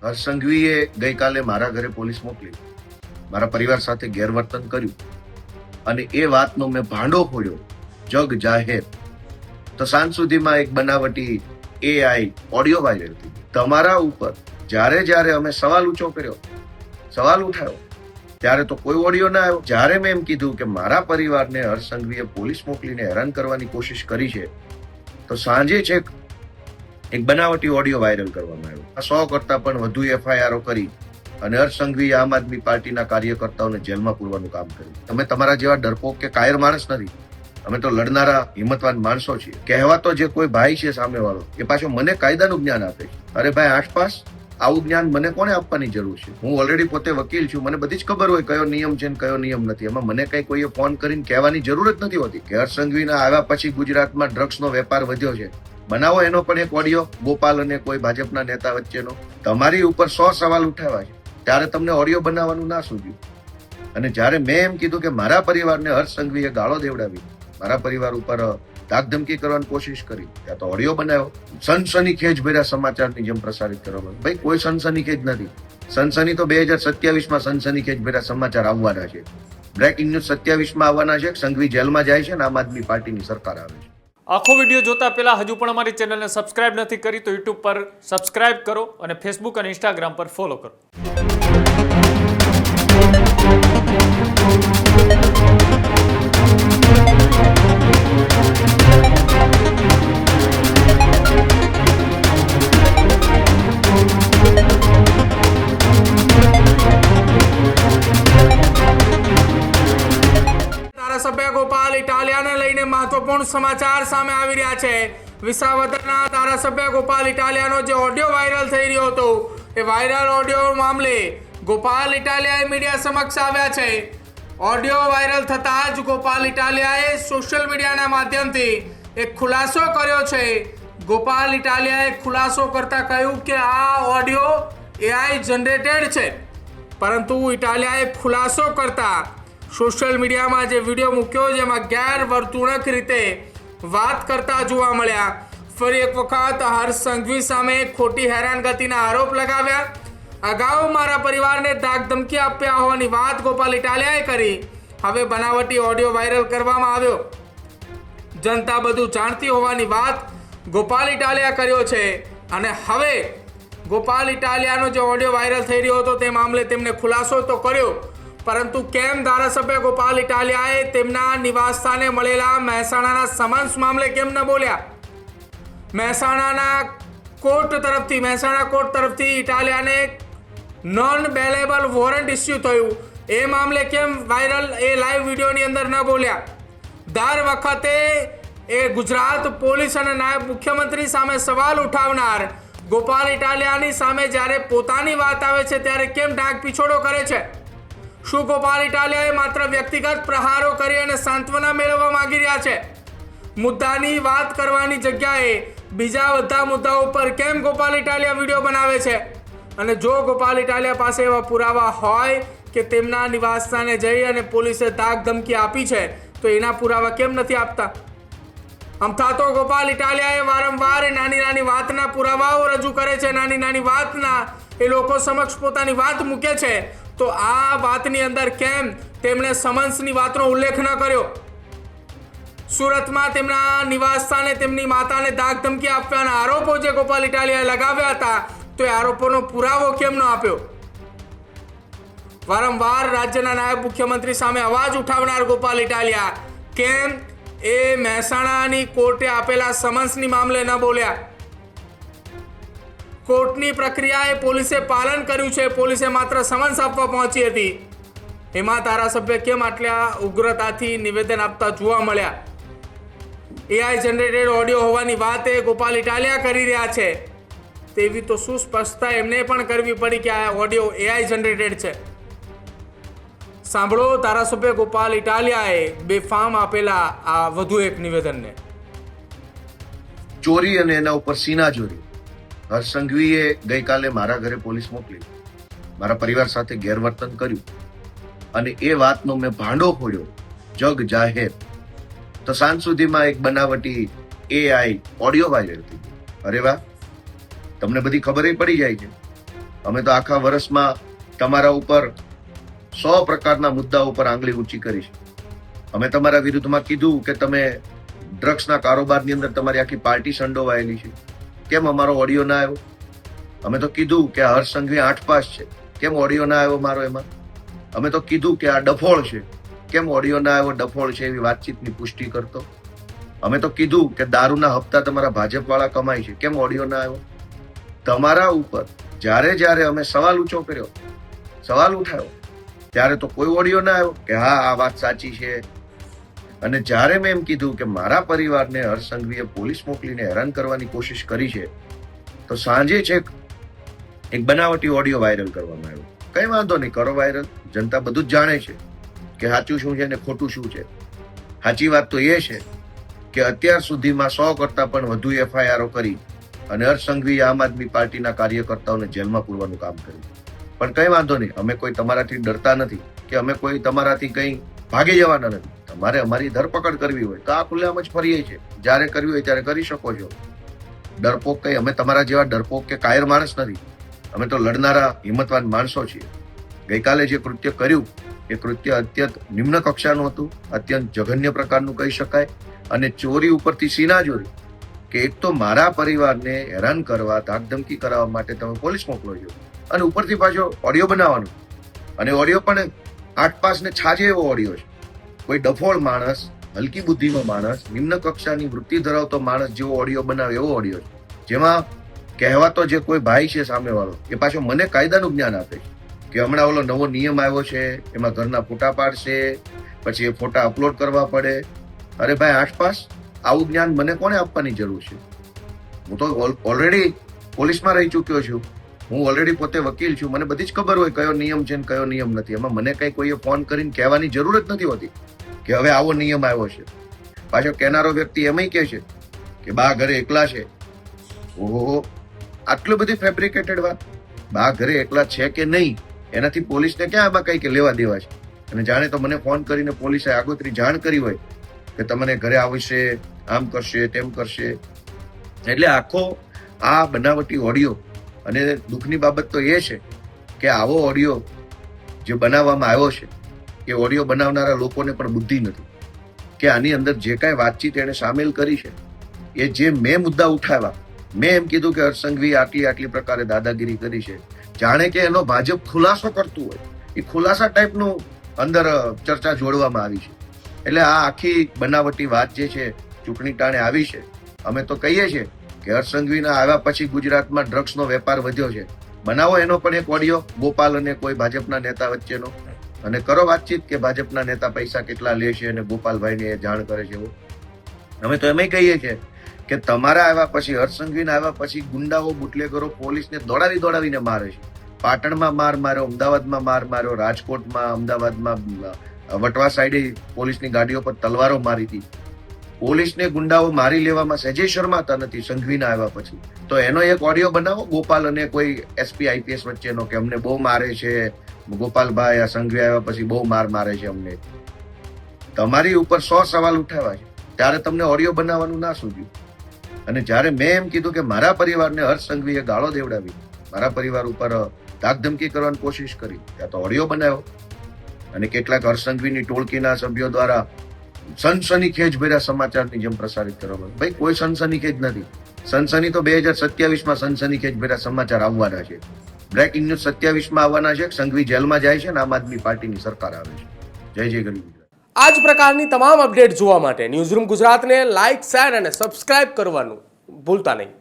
હર્ષ સંઘવીએ ગઈકાલે મારા ઘરે પોલીસ મોકલી, મારા પરિવાર સાથે ગેરવર્તન કર્યું અને એ વાતનો મેં ભાંડો ફોડ્યો જગ જાહેર. તો સાંજ સુધીમાં એક બનાવટી AI ઓડિયો વાયરલ થઈ ગઈ. તમારા ઉપર જ્યારે અમે સવાલ ઊંચો કર્યો, સવાલ ઉઠાવ્યો, ત્યારે તો કોઈ ઓડિયો ના આવ્યો. જ્યારે મેં એમ કીધું કે મારા પરિવારને હર્ષ સંઘવીએ પોલીસ મોકલીને હેરાન કરવાની કોશિશ કરી છે, તો સાંજે છે એક બનાવટી ઓડિયો વાયરલ કરવામાં આવ્યો. 100 કરતા પણ વધુ FIRઓ કરી અને હર્ષ સંઘવીએ આમ આદમી પાર્ટીના કાર્યકર્તાઓને જેલમાં પૂરવાનું કામ કર્યું. તમે તમારા જેવા ડરપોક કે કાયર માણસ નથી, અમે તો લડનારા હિંમતવાન માણસો છીએ. કહેવાતો જે કોઈ ભાઈ છે સામેવાળો, એ પાછો મને કાયદાનું જ્ઞાન આપે છે. અરે ભાઈ આસપાસ આવું જ્ઞાન મને કોને આપવાની જરૂર છે? હું ઓલરેડી પોતે વકીલ છું, મને બધી જ ખબર હોય કયો નિયમ છે ને કયો નિયમ નથી. એમાં મને કઈ કોઈએ ફોન કરીને કહેવાની જરૂર જ નથી હોતી કે હર્ષ સંઘવીના આવ્યા પછી ગુજરાતમાં ડ્રગ્સનો વેપાર વધ્યો છે. બનાવો એનો પણ એક ઓડિયો, ગોપાલ અને કોઈ ભાજપના નેતા વચ્ચેનો. તમારી ઉપર 100 સવાલ ઉઠાવ્યા છે, ત્યારે તમને ઓડિયો બનાવવાનું ના સૂઝ્યું. અને જ્યારે મેં એમ કીધું કે મારા પરિવારને હર્ષ સંઘવીએ ગાળો દેવડાવી, મારા પરિવાર ઉપર ધાકધમકી કરવાની કોશિશ કરી, ત્યાં તો ઓડિયો બનાવ્યો. સનસનીખેજ ભર્યા સમાચારની જેમ પ્રસારિત કરવામાં. ભાઈ કોઈ સનસનીખેજ નથી. સનસની તો 2027માં સનસનીખેજ ભર્યા સમાચાર આવવાના છે. બ્રેકિંગ ન્યૂઝ 27માં આવવાના છે. સંઘવી જેલમાં જાય છે અને આમ આદમી પાર્ટીની સરકાર આવે છે. આખો વિડીયો જોતા પહેલા હજુ પણ અમારી ચેનલને સબસ્ક્રાઇબ નથી કરી તો યુટ્યુબ પર સબસ્ક્રાઇબ કરો અને ફેસબુક અને ઇન્સ્ટાગ્રામ પર ફોલો કરો. ધારાસભ્ય ગોપાલ ઇટાલિયાને લઈને મહત્વપૂર્ણ સમાચાર સામે આવી રહ્યા છે. વિસાવદરના ધારાસભ્ય ગોપાલ ઇટાલિયાનો જે ઓડિયો વાયરલ થઈ રહ્યો હતો, એ વાયરલ ઓડિયો મામલે ગોપાલ ઇટાલિયા મીડિયા સમક્ષ આવ્યા છે. ઓડિયો વાયરલ થતાં જ ગોપાલ ઇટાલિયાએ સોશિયલ મીડિયાના માધ્યમથી એક ખુલાસો કર્યો છે. ગોપાલ ઇટાલિયાએ ખુલાસો કરતા કહ્યું કે આ ઓડિયો AI જનરેટેડ છે, પરંતુ ઇટાલિયાએ ખુલાસો કરતા સોશિયલ મીડિયામાં જે વિડીયો મૂક્યો જેમાં ગેરવર્તણૂક રીતે વાત કરતા જોવા મળ્યા. ફરી એક વખત હર્ષ સંઘવી સામે ખોટી હેરાનગતિના આરોપ લગાવ્યા. અગાઉ મારા પરિવારને ધાકધમકી આપ્યા હોવાની વાત ગોપાલ ઇટાલિયાએ કરી. હવે બનાવટી ઓડિયો વાયરલ કરવામાં આવ્યો. જનતા બધું જાણતી હોવાની વાત ગોપાલ ઇટાલિયા કર્યો છે. અને હવે ગોપાલ ઇટાલિયાનો જે ઓડિયો વાયરલ થઈ રહ્યો હતો તે મામલે તેમને ખુલાસો તો કર્યો, પરંતુ કેમ ધારાસભ્ય ગોપાલ ઇટાલિયાએ તેમના નિવાસસ્થાને મળેલા મહેસાણાના સમન્સ મામલે કેમ ન બોલ્યા? મહેસાણા કોર્ટ તરફથી ઇટાલિયાને નોન બેલેબલ વોરંટ ઇસ્યુ થયું, એ મામલે કેમ વાયરલ એ લાઈવ વિડીયોની અંદર ન બોલ્યા? દર વખતે એ ગુજરાત પોલીસ અને નાયબ મુખ્યમંત્રી સામે સવાલ ઉઠાવનાર ગોપાલ ઇટાલિયાની સામે જ્યારે પોતાની વાત આવે છે ત્યારે કેમ ઢાંક પીછોડો કરે છે? શું ગોપાલ ઇટાલિયાએ માત્ર વ્યક્તિગત પ્રહારો કરી અને સાંત્વના મેળવવા માંગી રહ્યા છે? મુદ્દાની વાત કરવાની જગ્યાએ બીજા બધા મુદ્દાઓ પર કેમ ગોપાલ ઇટાલિયા વિડીયો બનાવે છે? અને જો ગોપાલ ઇટાલિયા પાસે એવા પુરાવા હોય કે તેમના નિવાસસ્થાને જઈ અને પોલીસે ધાક ધમકી આપી છે, તો એના પુરાવા કેમ નથી આપતા? અમથા તો ગોપાલ ઇટાલિયાએ વારંવાર નાની વાતના પુરાવાઓ રજૂ કરે છે, નાની વાતના એ લોકો સમક્ષ પોતાની વાત મૂકે છે. તો આ વાતની અંદર કેમ તેમણે સમન્સની વાતનો ઉલ્લેખ ન કર્યો? સુરતમાં તેમના નિવાસસ્થાને તેમની માતાને ધાક ધમકી આપવાના આરોપો જે ગોપાલ ઇટાલિયાએ લગાવ્યા હતા, તો એ આરોપોનો પુરાવો કેમ ન આપ્યો? વારંવાર રાજ્યના નાયબ મુખ્યમંત્રી સામે અવાજ ઉઠાવનાર ગોપાલ ઇટાલિયા કેમ એ મહેસાણાની કોર્ટે આપેલા સમન્સની મામલે ન બોલ્યા? કોર્ટની પ્રક્રિયાએ પોલીસે પાલન કર્યું છે, પોલીસે માત્ર સમન્સ આપવા પહોંચી હતી. એમાં ધારાસભ્ય કેમ આટલા ઉગ્રતાથી નિવેદન આપતા જોવા મળ્યા? AI જનરેટેડ ઓડિયો હોવાની વાત એ ગોપાલ ઇટાલિયા કરી રહ્યા છે, તેવી તો સુસ્પષ્ટતા એમને પણ કરવી પડી કે આ ઓડિયો AI જનરેટેડ છે. સાંભળો ધારાસભ્ય ગોપાલ ઇટાલિયાએ બેફામ આપેલા આ વધુ એક નિવેદનને. ચોરી અને એના ઉપર સીનાચોરી. હર્ષ સંઘવીએ ગઈકાલે મારા ઘરે પોલીસ મોકલી, મારા પરિવાર સાથે ગેરવર્તન કર્યું અને એ વાતનો મેં ભાંડો ફોડ્યો જગ જાહેર. તો સાંજ સુધીમાં એક બનાવટી AI ઓડિયો વાયરલ થઈ ગઈ. અરે વાહ, તમને બધી ખબર પડી જાય છે. અમે તો આખા વર્ષમાં તમારા ઉપર 100 પ્રકારના મુદ્દાઓ ઉપર આંગળી ઊંચી કરી છે. અમે તમારા વિરુદ્ધમાં કીધું કે તમે ડ્રગ્સના કારોબારની અંદર તમારી આખી પાર્ટી સંડોવાયેલી છે. કેમ અમારો ઓડિયો ના આવ્યો? અમે તો કીધું કે હર્ષ સંઘવી 8 પાસ છે. કેમ ઓડિયો ના આવ્યો મારો એમાં? અમે તો કીધું કે આ ડફોળ છે. કેમ ઓડિયો ના આવ્યો? ડફોળ છે એવી વાતચીતની પુષ્ટિ કરતો. અમે તો કીધું કે દારૂના હપ્તા તમારા ભાજપ વાળા કમાય છે. કેમ ઓડિયો ના આવ્યો? તમારા ઉપર જ્યારે અમે સવાલ ઊંચો કર્યો, સવાલ ઉઠાવ્યો, ત્યારે તો કોઈ ઓડિયો ના આવ્યો કે હા આ વાત સાચી છે. અને જ્યારે મેં એમ કીધું કે મારા પરિવારને હર્ષ સંઘવીએ પોલીસ મોકલીને હેરાન કરવાની કોશિશ કરી છે, તો સાંજે છે એક બનાવટી ઓડિયો વાયરલ કરવામાં આવ્યો. કઈ વાંધો નહીં, કરો વાયરલ. જનતા બધું જ જાણે છે કે સાચું શું છે ને ખોટું શું છે. સાચી વાત તો એ છે કે અત્યાર સુધીમાં 100 કરતા પણ વધુ એફઆઈઆરો કરી અને હર્ષ સંઘવીએ આમ આદમી પાર્ટીના કાર્યકર્તાઓને જેલમાં પૂરવાનું કામ કર્યું. પણ કઈ વાંધો નહીં, અમે કોઈ તમારાથી ડરતા નથી કે અમે કોઈ તમારાથી કઈ ભાગી જવાના નથી. તમારે અમારી ધરપકડ કરવી હોય તો આ ખુલ્લેઆમ જ ફરીએ છીએ. જ્યારે કરવી હોય ત્યારે કરી શકો છો. ડરપોક કઈ અમે તમારા જેવા ડરપોક કે કાયર માણસ નથી. અમે તો લડનારા હિંમતવાન માણસો છીએ. ગઈકાલે જે કૃત્ય કર્યું એ કૃત્ય અત્યંત નિમ્ન કક્ષાનું હતું, અત્યંત જઘન્ય પ્રકારનું કહી શકાય. અને ચોરી ઉપરથી સીનાચોરી, કે એક તો મારા પરિવારને હેરાન કરવા, ધાકધમકી કરાવવા માટે તમે પોલીસ મોકલો છો અને ઉપરથી પાછો ઓડિયો બનાવવાનો. અને ઓડિયો પણ 8 પાસ ને છાજે એવો ઓડિયો છે. કોઈ ડફોળ માણસ, હલકી બુદ્ધિનો માણસ, નિમ્ન કક્ષાની વૃત્તિ ધરાવતો માણસ જેવો ઓડિયો બનાવે એવો ઓડિયો છે. જેમાં કહેવાતો જે કોઈ ભાઈ છે સામેવાળો, એ પાછો મને કાયદાનું જ્ઞાન આપે છે કે હમણાં ઓલો નવો નિયમ આવ્યો છે, એમાં ઘરના ફોટા પાડશે, પછી એ ફોટા અપલોડ કરવા પડે. અરે ભાઈ 8 પાસ, આવું જ્ઞાન મને કોને આપવાની જરૂર છે? હું તો ઓલરેડી પોલીસમાં રહી ચૂક્યો છું. હું ઓલરેડી પોતે વકીલ છું. મને બધી જ ખબર હોય કયો નિયમ છે ને કયો નિયમ નથી. એમાં મને કઈ કોઈએ ફોન કરીને કહેવાની જરૂર જ નથી હોતી કે હવે આવો નિયમ આવ્યો છે. પાછો કહેનારો વ્યક્તિ એમય કહે છે કે બા ઘરે એકલા છે. ઓહો, આટલી બધી ફેબ્રિકેટેડ વાત. બા ઘરે એકલા છે કે નહીં એનાથી પોલીસને ક્યાં આમાં કઈ કે લેવા દેવા છે? અને જાણે તો મને ફોન કરીને પોલીસે આગોતરી જાણ કરી હોય કે તમને ઘરે આવશે, આમ કરશે, તેમ કરશે. એટલે આખો આ બનાવટી ઓડિયો, અને દુઃખની બાબત તો એ છે કે આવો ઓડિયો જે બનાવવામાં આવ્યો છે એ ઓડિયો બનાવનારા લોકોને પણ બુદ્ધિ નથી કે આની અંદર જે કાંઈ વાતચીત એને સામેલ કરી છે, એ જે મેં મુદ્દા ઉઠાવ્યા, મેં એમ કીધું કે હર્ષ સંઘવી આટલી પ્રકારે દાદાગીરી કરી છે, જાણે કે એનો ભાજપ ખુલાસો કરતું હોય. એ ખુલાસા ટાઈપનું અંદર ચર્ચા જોડવામાં આવી છે. એટલે આ આખી બનાવટી વાત જે છે ચૂંટણી ટાણે આવી છે. અમે તો કહીએ છીએ કે હર્ષ સંઘવીના આવ્યા પછી ગુજરાતમાં ડ્રગ્સનો વેપાર વધ્યો છે. બનાવો એનો પણ એક ઓડિયો, ગોપાલ અને કોઈ ભાજપના નેતા વચ્ચેનો, અને કરો વાતચીત કે ભાજપના નેતા પૈસા કેટલા લે છે અને ગોપાલભાઈને એ જાણ કરે છે. એવું અમે તો એમ કહીએ છીએ કે તમારા આવ્યા પછી, હર્ષ સંઘવીના આવ્યા પછી ગુંડાઓ, બુટલેગરો પોલીસને દોડાવીને મારે છે. પાટણમાં માર માર્યો, અમદાવાદમાં માર માર્યો, રાજકોટમાં, અમદાવાદમાં, વટવા સાઈડે પોલીસની ગાડીઓ પર તલવારો મારી હતી. પોલીસને ગુંડાઓ મારી લેવામાં સહેજે શરમાતા નથી સંઘવીના આવ્યા પછી. તો એનો એક ઓડિયો બનાવો ગોપાલ અને કોઈ એસપી આઈપીએસ વચ્ચેનો કે અમને બહુ મારે છે ગોપાલભાઈ, આ સંઘવી આવ્યા પછી બહુ મારે છે અમને. તમારી ઉપર 100 સવાલ ઉઠાવ્યા છે, ત્યારે તમને ઓડિયો બનાવવાનું ના સૂઝ્યું. અને જ્યારે મેં એમ કીધું કે મારા પરિવારને હર્ષ સંઘવીએ ગાળો દેવડાવી, મારા પરિવાર ઉપર ધાકધમકી કરવાની કોશિશ કરી, ત્યાં તો ઓડિયો બનાવ્યો. અને કેટલાક હર્ષ સંઘવીની ટોળકીના સભ્યો દ્વારા સનસનીખેજ ભર્યા સમાચારની જેમ પ્રસારિત કરવામાં. ભાઈ કોઈ સનસનીખેજ નથી. સનસની તો 2027માં સનસનીખેજ ભર્યા સમાચાર આવવાના છે. બ્રેકિંગ ન્યૂઝ 27માં આવવાના છે. સંઘવી જેલમાં જાય છે અને આમ આદમી પાર્ટીની સરકાર આવે છે. જય જય ગરીબ ગુજરાત. આ જ પ્રકારની તમામ અપડેટ જોવા માટે ન્યૂઝરૂમ ગુજરાતને લાઇક, શેર અને સબસ્ક્રાઇબ કરવાનું ભૂલતા નહીં.